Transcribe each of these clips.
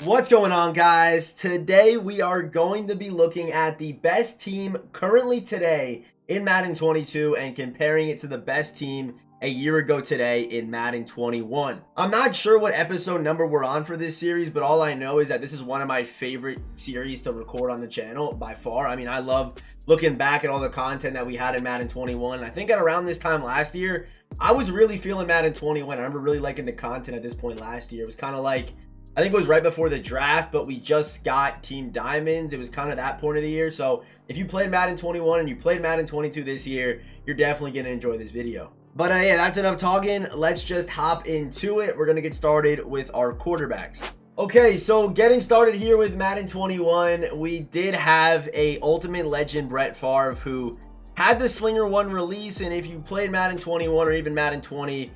What's going on, guys? Today we are going to be looking at the best team currently today in Madden 22 and comparing it to the best team a year ago today in Madden 21. I'm not sure what episode number we're on for this series, but all I know is that this is one of my favorite series to record on the channel by far. I mean, I love looking back at all the content that we had in Madden 21. I think at around this time last year, I was really feeling Madden 21. I remember really liking the content at this point last year. It was kind of like, I think it was right before the draft, but we just got Team Diamonds. It was kind of that point of the year. So if you played Madden 21 and you played Madden 22 this year, you're definitely going to enjoy this video. But yeah, that's enough talking. Let's just hop into it. We're going to get started with our quarterbacks. Okay, so getting started here with Madden 21, we did have a Ultimate Legend Brett Favre who had the Slinger 1 release. And if you played Madden 21 or even Madden 20,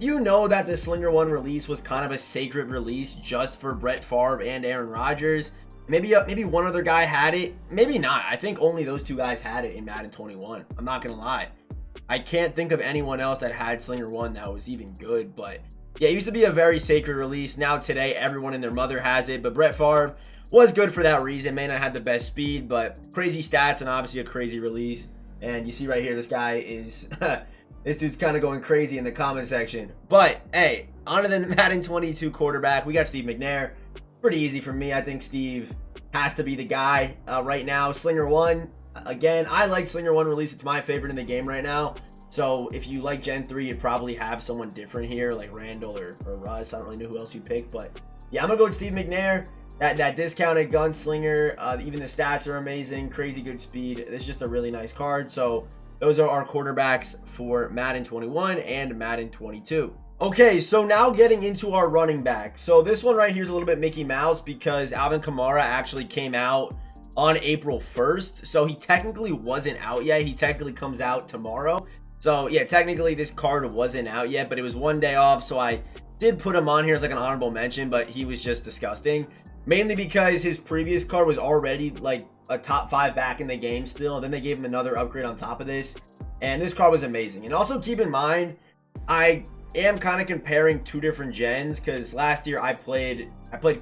you know that the Slinger 1 release was kind of a sacred release just for Brett Favre and Aaron Rodgers. Maybe one other guy had it. Maybe not. I think only those two guys had it in Madden 21. I'm not going to lie. I can't think of anyone else that had Slinger 1 that was even good. But yeah, it used to be a very sacred release. Now today, everyone and their mother has it. But Brett Favre was good for that reason. May not have the best speed, but crazy stats and obviously a crazy release. And you see right here, this guy is... This dude's kind of going crazy in the comment section. But, hey, on to the Madden 22 quarterback. We got Steve McNair. Pretty easy for me. I think Steve has to be the guy right now. Slinger 1, again, I like Slinger 1 release. It's my favorite in the game right now. So, if you like Gen 3, you'd probably have someone different here, like Randall or Russ. I don't really know who else you pick. But, yeah, I'm going to go with Steve McNair. That discounted gunslinger. Even the stats are amazing. Crazy good speed. This is just a really nice card. So, those are our quarterbacks for Madden 21 and Madden 22. Okay, so now getting into our running back. So this one right here is a little bit Mickey Mouse because Alvin Kamara actually came out on April 1st. So he technically wasn't out yet. He technically comes out tomorrow. So yeah, technically this card wasn't out yet, but it was one day off. So I did put him on here as like an honorable mention, but he was just disgusting. Mainly because his previous card was already like a top 5 back in the game still. And then they gave him another upgrade on top of this. And this card was amazing. And also keep in mind, I am kind of comparing two different gens because last year I played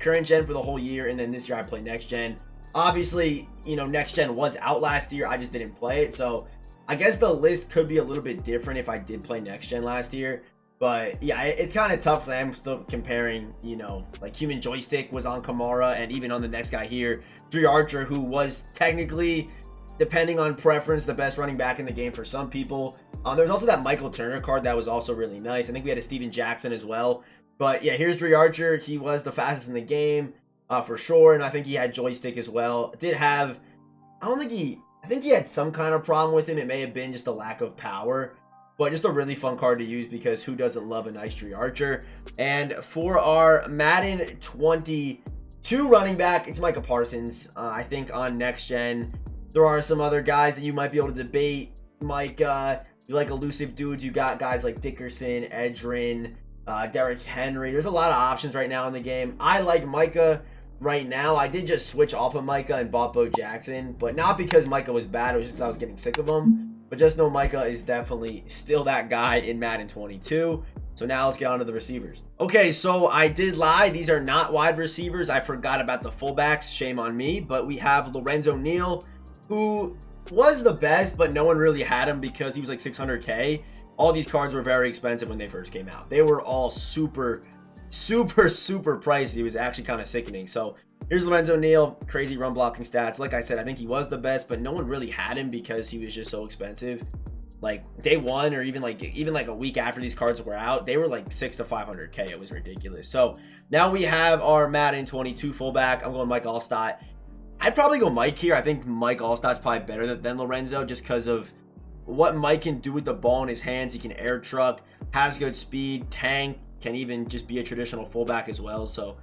current gen for the whole year. And then this year I played next gen. Obviously, you know, next gen was out last year. I just didn't play it. So I guess the list could be a little bit different if I did play next gen last year. But yeah, it's kind of tough because I am still comparing, you know, like Human Joystick was on Kamara and even on the next guy here, Dre Archer, who was technically, depending on preference, the best running back in the game for some people. There's also that Michael Turner card that was also really nice. I think we had a Steven Jackson as well. But yeah, here's Dre Archer. He was the fastest in the game for sure. And I think he had Joystick as well. Did have, I think he had some kind of problem with him. It may have been just a lack of power. But just a really fun card to use because who doesn't love a nice Dre Archer? And for our Madden 22 running back, it's Micah Parsons. I think on next gen, there are some other guys that you might be able to debate. Micah, you like elusive dudes. You got guys like Dickerson, Edgerrin, Derrick Henry. There's a lot of options right now in the game. I like Micah right now. I did just switch off of Micah and bought Bo Jackson, but not because Micah was bad. It was just because I was getting sick of him. But just know Micah is definitely still that guy in Madden 22. So now let's get on to the receivers. Okay, so I did lie. These are not wide receivers. I forgot about the fullbacks. Shame on me. But we have Lorenzo Neal, who was the best, but no one really had him because he was like 600K. All these cards were very expensive when they first came out. They were all super pricey. It was actually kind of sickening. So here's Lorenzo Neal, crazy run blocking stats. Like I said, I think he was the best, but no one really had him because he was just so expensive. Like day one or even like a week after these cards were out, they were like 600 to 500K. It was ridiculous. So now we have our Madden 22 fullback. I'm going Mike Allstott. I'd probably go Mike here. I think Mike Allstott's probably better than Lorenzo just because of what Mike can do with the ball in his hands. He can air truck, has good speed, tank, can even just be a traditional fullback as well. So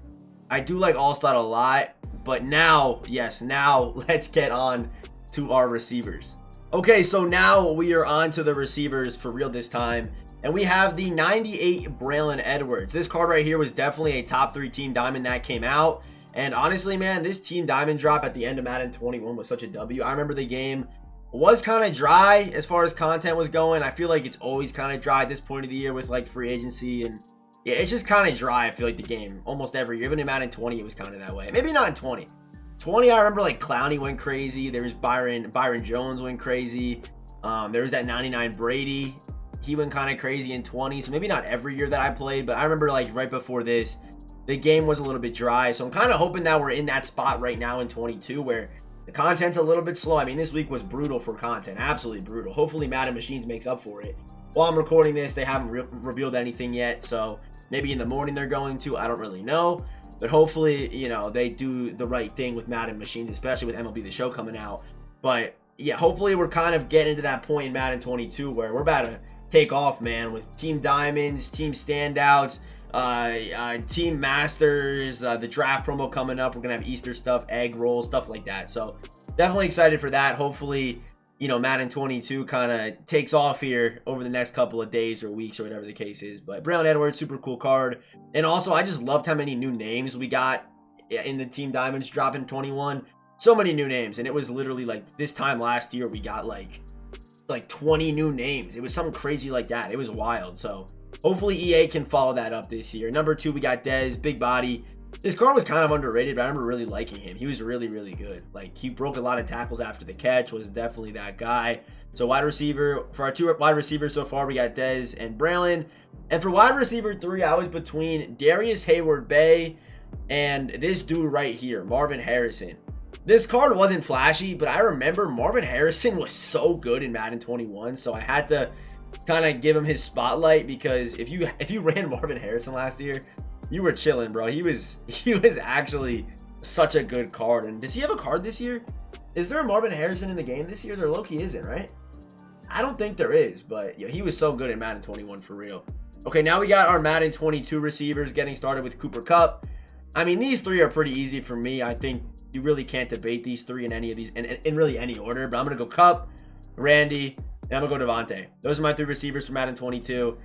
I do like Allstott a lot, but now let's get on to our receivers. Okay, so now we are on to the receivers for real this time, and we have the 98 Braylon Edwards. This card right here was definitely a top 3 team diamond that came out, and honestly, man, this team diamond drop at the end of Madden 21 was such a W. I remember the game was kind of dry as far as content was going. I feel like it's always kind of dry at this point of the year with like free agency and Yeah, it's just kind of dry, I feel like, the game almost every year. Even in Madden 20, it was kind of that way. Maybe not in 20. 20, I remember, like, Clowney went crazy. There was Byron Jones went crazy. There was that 99 Brady. He went kind of crazy in 20. So maybe not every year that I played, but I remember, like, right before this, the game was a little bit dry. So I'm kind of hoping that we're in that spot right now in 22 where the content's a little bit slow. I mean, this week was brutal for content. Absolutely brutal. Hopefully, Madden Machines makes up for it. While I'm recording this, they haven't revealed anything yet. So maybe in the morning they're going to. I don't really know. But hopefully, you know, they do the right thing with Madden Machines, especially with MLB The Show coming out. But yeah, hopefully we're kind of getting to that point in Madden 22 where we're about to take off, man, with Team Diamonds, Team Standouts, Team Masters, the draft promo coming up. We're going to have Easter stuff, egg rolls, stuff like that. So definitely excited for that. Hopefully, you know, Madden 22 kind of takes off here over the next couple of days or weeks or whatever the case is. But Braylon Edwards, super cool card. And also, I just loved how many new names we got in the Team Diamonds drop in 21. So many new names. And it was literally like this time last year, we got like 20 new names. It was something crazy like that. It was wild. So hopefully EA can follow that up this year. Number 2, we got Dez, big body. This card was kind of underrated, but I remember really liking him. He was really, really good. Like, he broke a lot of tackles after the catch, was definitely that guy. So wide receiver, for our 2 wide receivers so far, we got Dez and Braylon. And for wide receiver 3, I was between Darius Hayward-Bay and this dude right here, Marvin Harrison. This card wasn't flashy, but I remember Marvin Harrison was so good in Madden 21, so I had to kind of give him his spotlight, because if you ran Marvin Harrison last year, you were chilling, bro. He was actually such a good card. And does he have a card this year? Is there a Marvin Harrison in the game this year? There low-key isn't, right? I don't think there is, but yo, he was so good in Madden 21 for real. Okay, now we got our Madden 22 receivers, getting started with Cooper Kupp. I mean, these 3 are pretty easy for me. I think you really can't debate these 3 in any of these, in really any order. But I'm going to go Kupp, Randy, and I'm going to go Devontae. Those are my 3 receivers for Madden 22.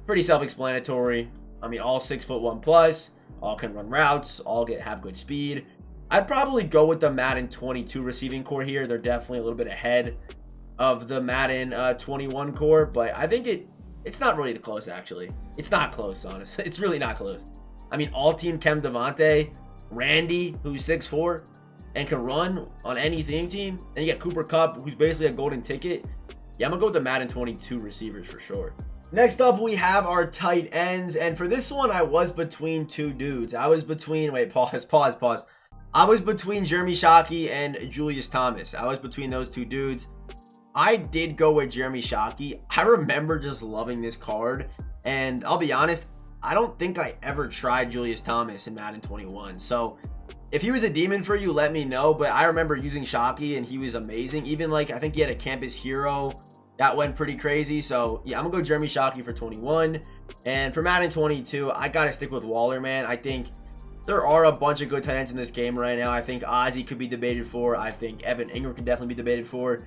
Pretty self-explanatory. I mean, all 6'1" plus, all can run routes, all have good speed. I'd probably go with the Madden 22 receiving core here. They're definitely a little bit ahead of the Madden 21 core, but I think it's not really close, actually. It's not close, honestly. It's really not close. I mean, all-team Chem Devontae, Randy, who's 6'4", and can run on any theme team, and you got Cooper Kupp, who's basically a golden ticket. Yeah, I'm going to go with the Madden 22 receivers for sure. Next up, we have our tight ends, and for this one, I was between 2 dudes. I was between, wait, pause. I was between Jeremy Shockey and Julius Thomas. I was between those 2 dudes. I did go with Jeremy Shockey. I remember just loving this card, and I'll be honest, I don't think I ever tried Julius Thomas in Madden 21. So if he was a demon for you, let me know, but I remember using Shockey, and he was amazing. Even, like, I think he had a campus hero that went pretty crazy. So yeah, I'm gonna go Jeremy Shockey for 21. And for Madden 22, I gotta stick with Waller, man. I think there are a bunch of good tight ends in this game right now. I think Ozzie could be debated for. I think Evan Ingram could definitely be debated for.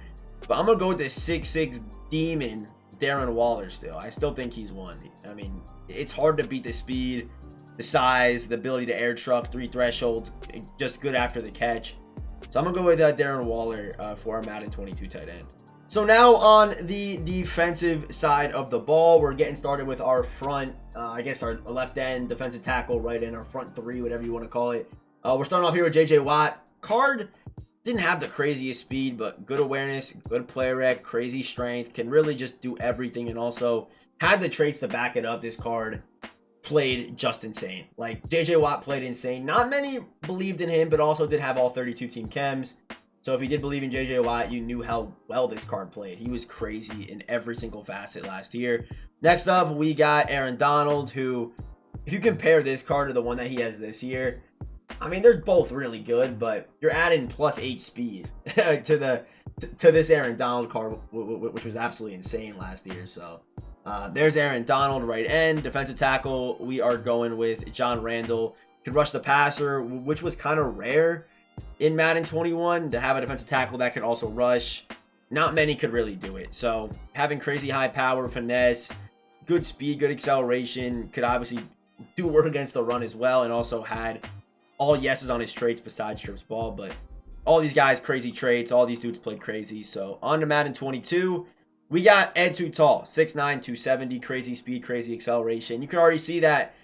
But I'm gonna go with this 6'6" demon, Darren Waller still. I still think he's one. I mean, it's hard to beat the speed, the size, the ability to air truck, 3 thresholds, just good after the catch. So I'm gonna go with Darren Waller for our Madden 22 tight end. So now on the defensive side of the ball, we're getting started with our front, I guess our left end, defensive tackle, right end, our front 3, whatever you want to call it. We're starting off here with J.J. Watt. Card didn't have the craziest speed, but good awareness, good play rec, crazy strength, can really just do everything, and also had the traits to back it up. This card played just insane. Like, J.J. Watt played insane. Not many believed in him, but also did have all 32 team chems. So if you did believe in J.J. Watt, you knew how well this card played. He was crazy in every single facet last year. Next up, we got Aaron Donald, who, if you compare this card to the one that he has this year, I mean, they're both really good, but you're adding +8 speed to this Aaron Donald card, which was absolutely insane last year. So there's Aaron Donald, right end. Defensive tackle, we are going with John Randall. Could rush the passer, which was kind of rare in Madden 21 to have a defensive tackle that could also rush. Not many could really do it. So having crazy high power, finesse, good speed, good acceleration, could obviously do work against the run as well, and also had all yeses on his traits besides trips ball. But all these guys, crazy traits. All these dudes played crazy. So on to Madden 22. We got Ed Too Tall, 6'9", 270, crazy speed, crazy acceleration. You can already see that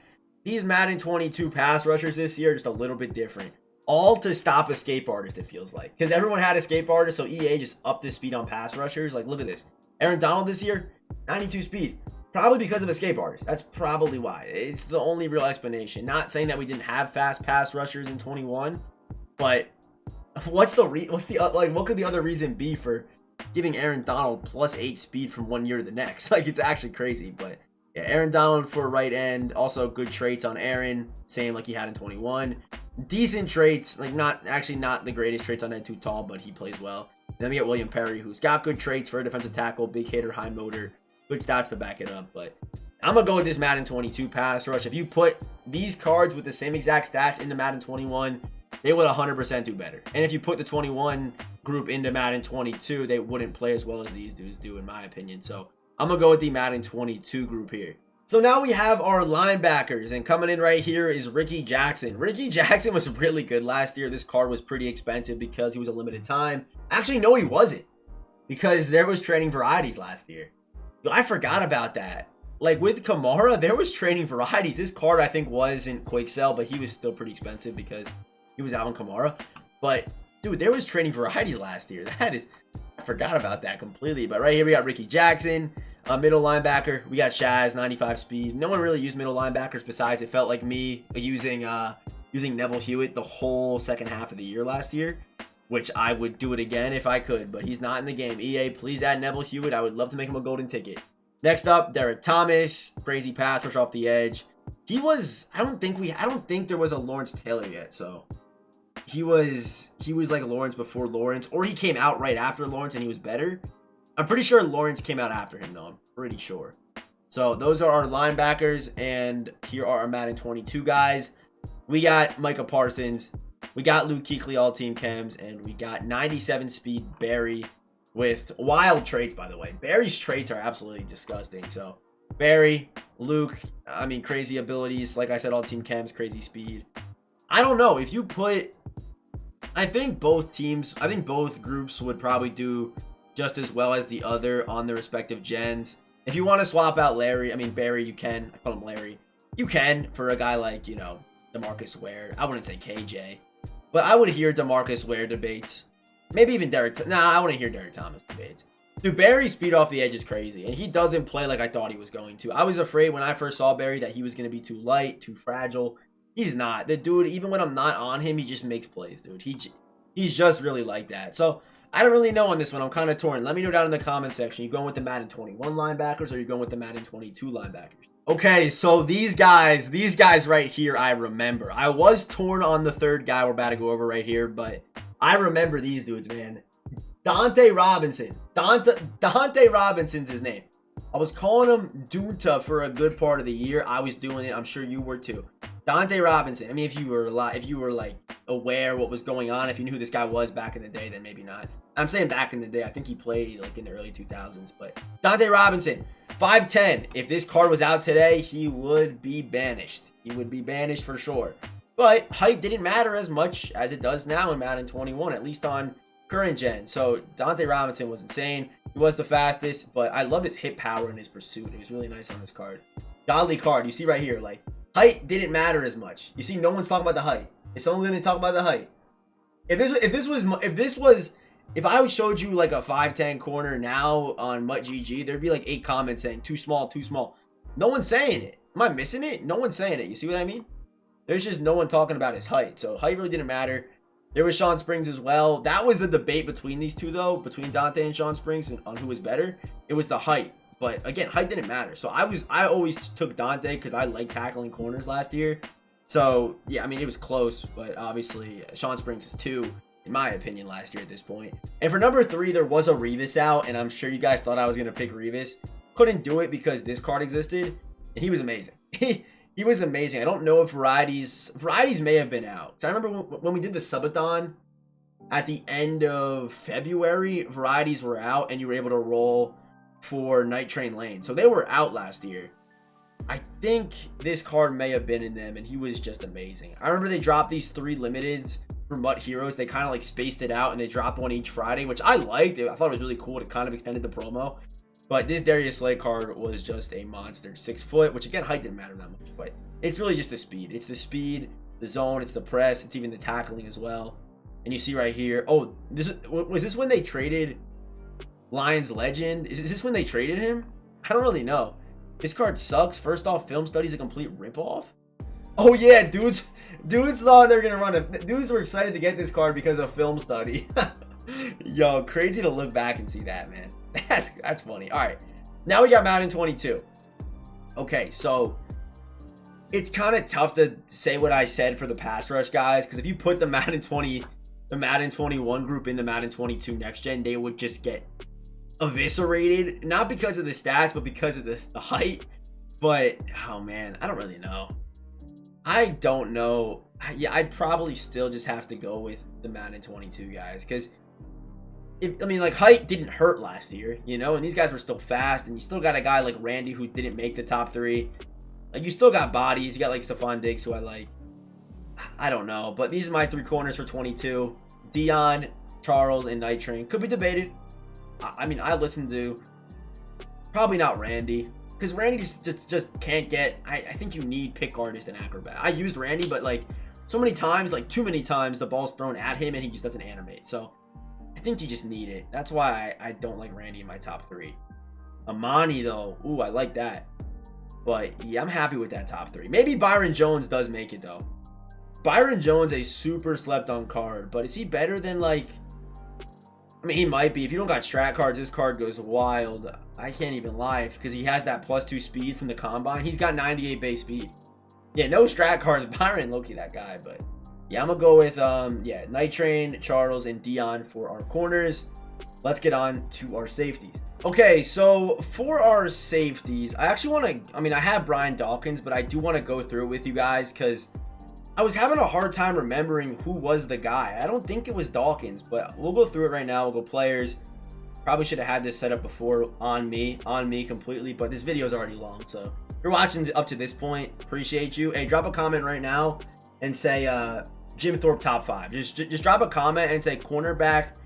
these Madden 22 pass rushers this year are just a little bit different. All to stop escape artists, it feels like. Because everyone had escape artists, so EA just upped the speed on pass rushers. Like, look at this. Aaron Donald this year, 92 speed. Probably because of escape artists. That's probably why. It's the only real explanation. Not saying that we didn't have fast pass rushers in 21, but what could the other reason be for giving Aaron Donald +8 speed from one year to the next? Like, it's actually crazy. But yeah, Aaron Donald for right end, also good traits on Aaron, same like he had in 21. Decent traits, like not the greatest traits on Ed Too Tall, but he plays well. Then we get William Perry, who's got good traits for a defensive tackle, big hitter, high motor, good stats to back it up. But I'm gonna go with this Madden 22 pass rush. If you put these cards with the same exact stats into Madden 21, they would 100% do better. And if you put the 21 group into Madden 22, they wouldn't play as well as these dudes do, in my opinion. So I'm gonna go with the Madden 22 group here. So now we have our linebackers, and coming in right here is Ricky Jackson. Ricky Jackson was really good last year. This card was pretty expensive because he was a limited time. Actually, no, he wasn't, because there was training varieties last year. I forgot about that. Like with Kamara, there was training varieties. This card I think wasn't quick sell, but he was still pretty expensive because he was Alvin Kamara. But dude, there was training varieties last year. I forgot about that completely. But right here we got Ricky Jackson. Middle linebacker, we got Shaz, 95 speed. No one really used middle linebackers besides it felt like me using Neville Hewitt the whole second half of the year last year, which I would do it again if I could, but he's not in the game. EA, please add Neville Hewitt. I would love to make him a golden ticket. Next up, Derek Thomas, crazy pass rush off the edge. He was, I don't think there was a Lawrence Taylor yet, so he was like Lawrence before Lawrence, or he came out right after Lawrence and he was better. I'm pretty sure Lawrence came out after him, though. I'm pretty sure. So those are our linebackers, and here are our Madden 22 guys. We got Micah Parsons. We got Luke Kuechly, all-team chems, and we got 97 speed Barry with wild traits, by the way. Barry's traits are absolutely disgusting. So Barry, Luke, I mean, crazy abilities. Like I said, all-team chems, crazy speed. I don't know. If you put... I think both groups would probably do just as well as the other on their respective gens. If you want to swap out Barry, you can. I call him Larry. You can for a guy like, DeMarcus Ware. I wouldn't say KJ, but I would hear DeMarcus Ware debates. Maybe even Derek. Nah, I wouldn't hear Derek Thomas debates. Dude, Barry's speed off the edge is crazy, and he doesn't play like I thought he was going to. I was afraid when I first saw Barry that he was going to be too light, too fragile. He's not. The dude, even when I'm not on him, he just makes plays, dude. He's just really like that. So I don't really know on this one. I'm kind of torn. Let me know down in the comment section. You going with the Madden 21 linebackers, or you going with the Madden 22 linebackers? Okay, so these guys right here, I remember. I was torn on the third guy we're about to go over right here, but I remember these dudes, man. Dante Robinson. Dante Robinson's his name. I was calling him Dunta for a good part of the year. I was doing it. I'm sure you were too. Dante Robinson. I mean, if you were like aware what was going on, if you knew who this guy was back in the day, then maybe not. I'm saying back in the day. I think he played like in the early 2000s. But Dante Robinson, 5'10". If this card was out today, he would be banished. He would be banished for sure. But height didn't matter as much as it does now in Madden 21, at least on current gen. So Dante Robinson was insane. He was the fastest, but I loved his hit power and his pursuit. It was really nice on this card. Godly card. You see right here, like, height didn't matter as much. You see, no one's talking about the height. Is someone going to talk about the height? If I showed you like a 5'10" corner now on MuttGG, there'd be like 8 comments saying too small, too small. No one's saying it. Am I missing it? No one's saying it. You see what I mean? There's just no one talking about his height. So height really didn't matter. There was Sean Springs as well. That was the debate between these two, though, between Dante and Sean Springs on who was better. It was the height. But again, height didn't matter. So I always took Dante because I liked tackling corners last year. So yeah, I mean, it was close, but obviously Sean Springs is 2, in my opinion, last year at this point. And for number 3, there was a Revis out, and I'm sure you guys thought I was gonna pick Revis. Couldn't do it because this card existed, and he was amazing. He was amazing. I don't know if varieties may have been out. So I remember when we did the subathon at the end of February, varieties were out, and you were able to roll for Night Train Lane. So they were out last year. I think this card may have been in them, and he was just amazing. I remember they dropped these 3 limiteds for Mutt Heroes. They kind of like spaced it out, and they dropped one each Friday, which I liked. I thought it was really cool. It kind of extended the promo. But this Darius Slay card was just a monster. 6 foot, which again, height didn't matter that much. But it's really just the speed. It's the speed, the zone, it's the press, it's even the tackling as well. And you see right here, oh, was this when they traded Lions legend? Is this when they traded him? I don't really know. This card sucks. First off, film study is a complete ripoff. Oh yeah, dudes thought they were gonna run it. Dudes were excited to get this card because of film study. Yo, crazy to look back and see that, man. That's funny. All right, now we got Madden 22. Okay, so it's kind of tough to say what I said for the pass rush guys, because if you put the Madden 21 group in the Madden 22 next gen, they would just get eviscerated, not because of the stats, but because of the height. But oh man, I don't really know. I don't know. Yeah, I'd probably still just have to go with the Madden 22 guys, because I mean, like, height didn't hurt last year, you know, and these guys were still fast, and you still got a guy like Randy who didn't make the top 3. Like, you still got bodies. You got like Stephon Diggs, who I like. I don't know, but these are my 3 corners for 22. Dion, Charles, and Night Train. Could be debated. I mean, I listen to probably not Randy, because Randy just can't get. I think you need pick artist and acrobat. I used Randy, but like so many times, like too many times, the ball's thrown at him and he just doesn't animate. So I think you just need it. That's why I don't like Randy in my top 3. Amani though, ooh, I like that. But yeah, I'm happy with that top 3. Maybe Byron Jones does make it though. Byron Jones, a super slept on card, but is he better than like? I mean, he might be. If you don't got strat cards, this card goes wild. I can't even lie, because he has that +2 speed from the combine. He's got 98 base speed. Yeah, no strat cards. Byron, low-key that guy, but yeah, I'm gonna go with yeah, Night Train, Charles, and Dion for our corners. Let's get on to our safeties. Okay, so for our safeties, I actually want to. I mean, I have Brian Dawkins, but I do want to go through it with you guys because I was having a hard time remembering who was the guy. I don't think it was Dawkins, but we'll go through it right now. We'll go players. Probably should have had this set up before on me completely, but this video is already long. So if you're watching up to this point, appreciate you. Hey, drop a comment right now and say Jim Thorpe top 5. Just drop a comment and say cornerback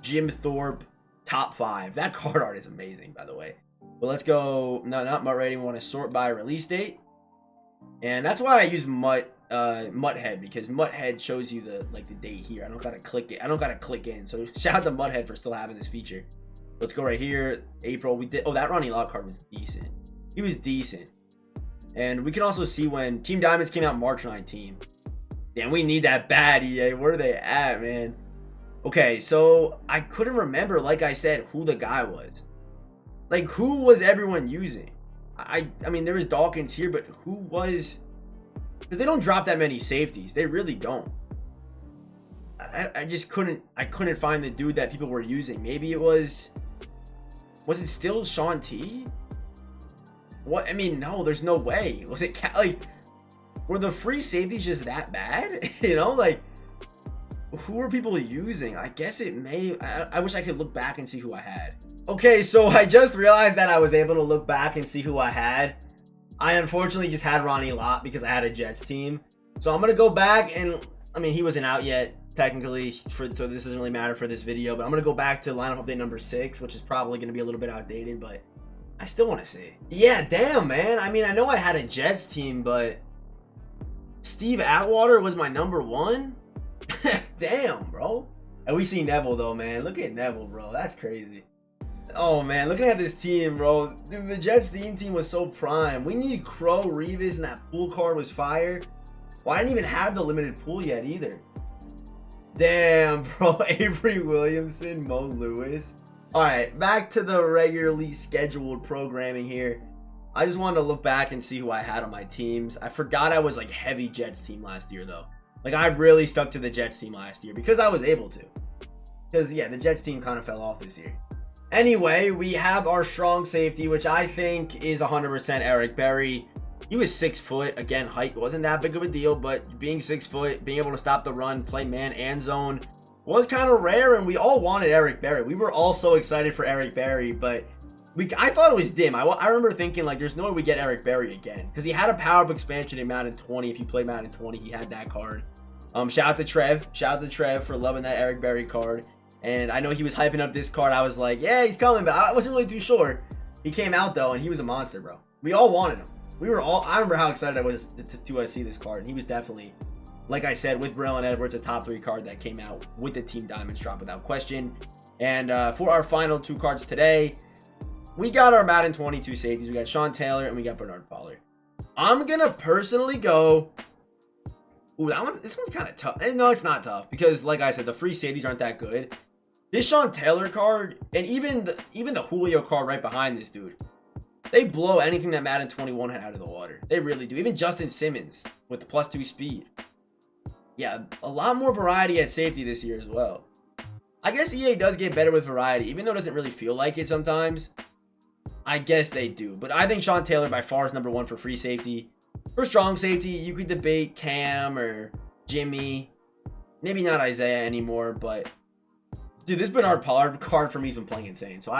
Jim Thorpe top 5. That card art is amazing, by the way. But let's go. No, not MUT rating. We want to sort by release date, and that's why I use MUThead, because MUThead shows you the date here. I don't gotta click it. I don't gotta click in. So shout out to MUThead for still having this feature. Let's go right here. April. We did. Oh, that Ronnie Lott card was decent. He was decent. And we can also see when Team Diamonds came out March 19. Damn, we need that bad, EA. Where are they at, man? Okay, so I couldn't remember, like I said, who the guy was. Like, who was everyone using? I mean, there was Dawkins here, but who was? Because they don't drop that many safeties. They really don't. I just couldn't find the dude that people were using. Maybe it was it still Sean T? What? I mean, no, there's no way. Was it like, were the free safeties just that bad? You know, like, who were people using? I guess it may. I wish I could look back and see who I had. Okay, so I just realized that I was able to look back and see who I had. I unfortunately just had Ronnie Lott because I had a Jets team. So I'm going to go back and, I mean, he wasn't out yet, technically, so this doesn't really matter for this video. But I'm going to go back to lineup update number 6, which is probably going to be a little bit outdated, but I still want to see. Yeah, damn, man. I mean, I know I had a Jets team, but Steve Atwater was my number 1? Damn, bro. And we see Neville, though, man. Look at Neville, bro. That's crazy. Oh, man. Looking at this team, bro. Dude, the Jets team was so prime. We need Crow, Revis, and that pool card was fire. Well, I didn't even have the limited pool yet, either. Damn, bro. Avery Williamson, Mo Lewis. All right, back to the regularly scheduled programming here. I just wanted to look back and see who I had on my teams. I forgot I was, like, heavy Jets team last year, though. Like, I really stuck to the Jets team last year because I was able to. Because, yeah, the Jets team kind of fell off this year. Anyway, we have our strong safety, which I think is 100% Eric Berry. He was 6 foot. Again, height wasn't that big of a deal, but being 6 foot, being able to stop the run, play man and zone was kind of rare, and we all wanted Eric Berry. We were all so excited for Eric Berry, but I thought it was dim. I remember thinking, like, there's no way we get Eric Berry again, because he had a power-up expansion in Madden 20. If you play Madden 20, he had that card. Shout out to Trev. Shout out to Trev for loving that Eric Berry card. And I know he was hyping up this card. I was like, yeah, he's coming, but I wasn't really too sure. He came out, though, and he was a monster, bro. We all wanted him. I remember how excited I was to see this card. And he was definitely, like I said, with Braylon Edwards, a top 3 card that came out with the Team Diamonds drop without question. And for our final 2 cards today, we got our Madden 22 safeties. We got Sean Taylor and we got Bernard Pollard. I'm going to personally go... Ooh, this one's kind of tough. No, it's not tough because, like I said, the free safeties aren't that good. This Sean Taylor card, and even the Julio card right behind this dude, they blow anything that Madden 21 had out of the water. They really do. Even Justin Simmons with the +2 speed. Yeah, a lot more variety at safety this year as well. I guess EA does get better with variety, even though it doesn't really feel like it sometimes. I guess they do. But I think Sean Taylor by far is #1 for free safety. For strong safety, you could debate Cam or Jimmy. Maybe not Isaiah anymore, but... Dude, this Bernard Pollard card for me has been playing insane. So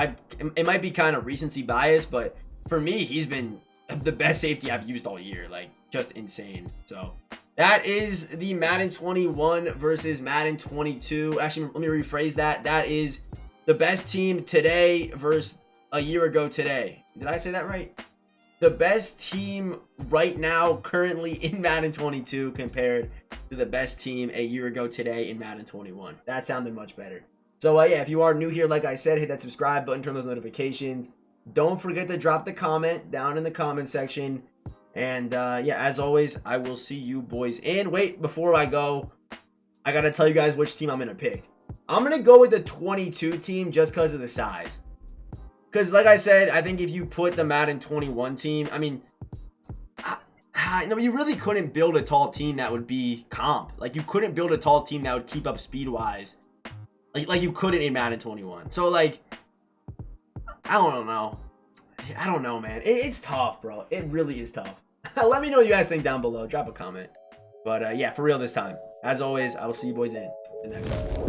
it might be kind of recency bias, but for me, he's been the best safety I've used all year. Like, just insane. So that is the Madden 21 versus Madden 22. Actually, let me rephrase that. That is the best team today versus a year ago today. Did I say that right? The best team right now, currently in Madden 22, compared to the best team a year ago today in Madden 21. That sounded much better. So, yeah, if you are new here, like I said, hit that subscribe button, turn those notifications. Don't forget to drop the comment down in the comment section. And, yeah, as always, I will see you boys in. Wait, before I go, I got to tell you guys which team I'm going to pick. I'm going to go with the 22 team just because of the size. Because, like I said, I think if you put the Madden 21 team, I mean, no, you really couldn't build a tall team that would be comp. Like, you couldn't build a tall team that would keep up speed-wise. Like you couldn't in Madden 21. So, like, I don't know. I don't know, man. It's tough, bro. It really is tough. Let me know what you guys think down below. Drop a comment. But, yeah, for real this time. As always, I will see you boys in the next one.